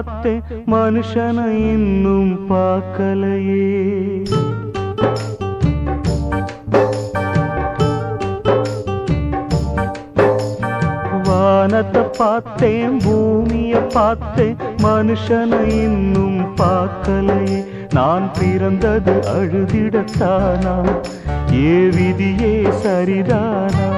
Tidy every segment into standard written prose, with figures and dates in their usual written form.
பார்த்தேன் மனுஷனை இன்னும் பார்க்கலையே. வானத்தை பார்த்தேன் பூமியை பார்த்தேன் மனுஷனை இன்னும் பார்க்கலையே. நான் பிறந்தது அழுதிடத்தானா ஏ விதியே சரிதானா?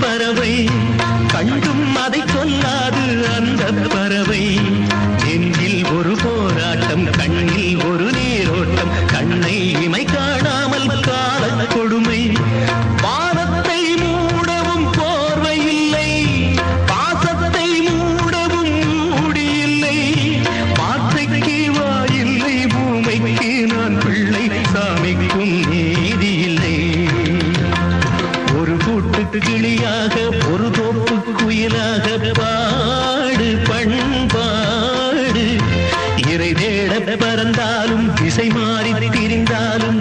பறவை கண்டும் அதை சொல்லாது அந்த பறவை. நெஞ்சில் ஒரு போராட்டம் கண்ணில் ஒரு நீரோட்டம் கண்ணை இமை காணாமல் கால கொடுமை. வானத்தை மூடவும் போர்வை இல்லை பாசத்தை மூடவும் மூடியில்லை. வார்த்தைக்கு வாயில்லை பூமைக்கு நான் பிள்ளை சாமிக்கும் நீதி இல்லை. ஒரு கூட்டுக்கு கிளியாக ஒரு தோப்பு குயிலாக பாடு பண்பாடு. இறை தேட பறந்தாலும் திசை மாறி திரிந்தாலும்